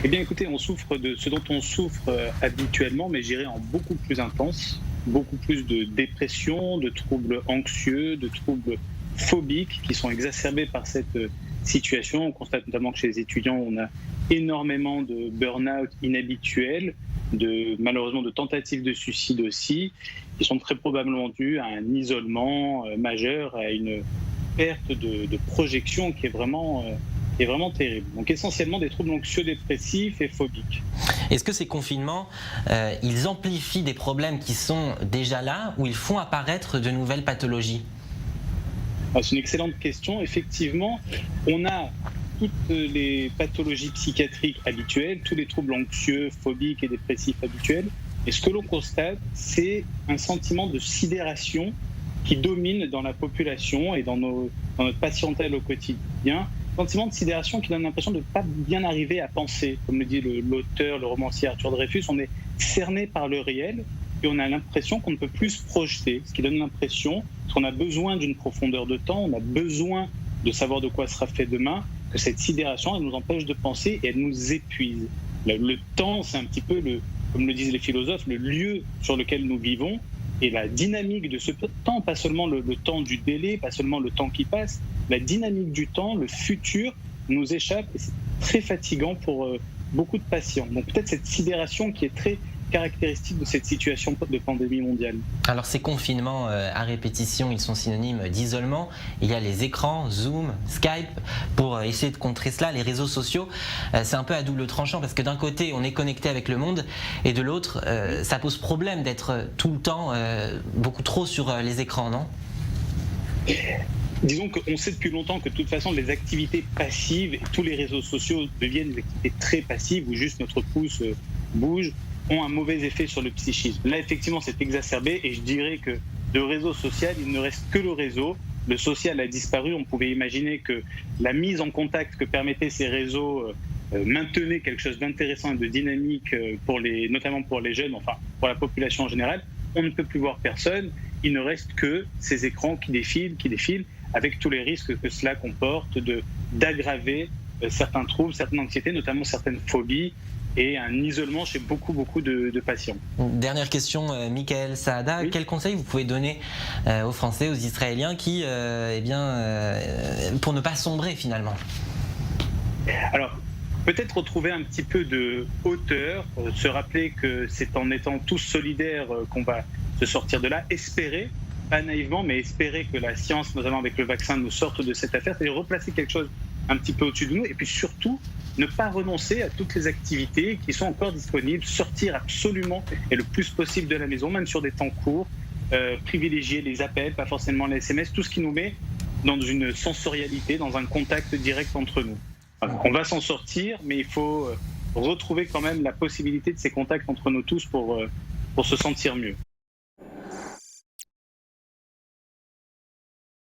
Eh bien, écoutez, on souffre de ce dont on souffre habituellement, mais je dirais en beaucoup plus intense, beaucoup plus de dépression, de troubles anxieux, de troubles phobiques qui sont exacerbés par cette situation. On constate notamment que chez les étudiants, on a énormément de burn-out inhabituels, malheureusement de tentatives de suicide aussi, qui sont très probablement dues à un isolement majeur, à une perte de projection qui est vraiment terrible. Donc essentiellement des troubles anxieux-dépressifs et phobiques. Est-ce que ces confinements, ils amplifient des problèmes qui sont déjà là ou ils font apparaître de nouvelles pathologies? C'est une excellente question. Effectivement, on a toutes les pathologies psychiatriques habituelles, tous les troubles anxieux, phobiques et dépressifs habituels. Et ce que l'on constate, c'est un sentiment de sidération qui domine dans la population et dans notre patientèle au quotidien. Sentiment de sidération qui donne l'impression de ne pas bien arriver à penser. Comme le dit l'auteur, le romancier Arthur Dreyfus, on est cerné par le réel et on a l'impression qu'on ne peut plus se projeter. Ce qui donne l'impression qu'on a besoin d'une profondeur de temps, on a besoin de savoir de quoi sera fait demain, que cette sidération, elle nous empêche de penser et elle nous épuise. Le temps, c'est un petit peu, comme le disent les philosophes, le lieu sur lequel nous vivons. Et la dynamique de ce temps, pas seulement le temps du délai, pas seulement le temps qui passe, la dynamique du temps, le futur nous échappe et c'est très fatigant pour beaucoup de patients. Donc peut-être cette sidération qui est très caractéristique de cette situation de pandémie mondiale. Alors ces confinements à répétition, ils sont synonymes d'isolement. Il y a les écrans, Zoom, Skype, pour essayer de contrer cela. Les réseaux sociaux, c'est un peu à double tranchant parce que d'un côté, on est connecté avec le monde et de l'autre, ça pose problème d'être tout le temps beaucoup trop sur les écrans, non ? Disons qu'on sait depuis longtemps que de toute façon, les activités passives et tous les réseaux sociaux deviennent des activités très passives où juste notre pouce bouge, ont un mauvais effet sur le psychisme. Là, effectivement, c'est exacerbé et je dirais que de réseau social, il ne reste que le réseau. Le social a disparu. On pouvait imaginer que la mise en contact que permettaient ces réseaux maintenait quelque chose d'intéressant et de dynamique, notamment pour les jeunes, enfin pour la population en général. On ne peut plus voir personne. Il ne reste que ces écrans qui défilent, avec tous les risques que cela comporte d'aggraver certains troubles, certaines anxiétés, notamment certaines phobies, et un isolement chez beaucoup de patients. Dernière question, Michael Saada, oui. Quel conseil vous pouvez donner aux Français, aux Israéliens qui, pour ne pas sombrer finalement ? Alors, peut-être retrouver un petit peu de hauteur, se rappeler que c'est en étant tous solidaires qu'on va se sortir de là, espérer, pas naïvement, mais espérer que la science, notamment avec le vaccin, nous sorte de cette affaire, c'est-à-dire replacer quelque chose un petit peu au-dessus de nous, et puis surtout, ne pas renoncer à toutes les activités qui sont encore disponibles, sortir absolument et le plus possible de la maison, même sur des temps courts, privilégier les appels, pas forcément les SMS, tout ce qui nous met dans une sensorialité, dans un contact direct entre nous. Voilà. On va s'en sortir, mais il faut retrouver quand même la possibilité de ces contacts entre nous tous pour se sentir mieux.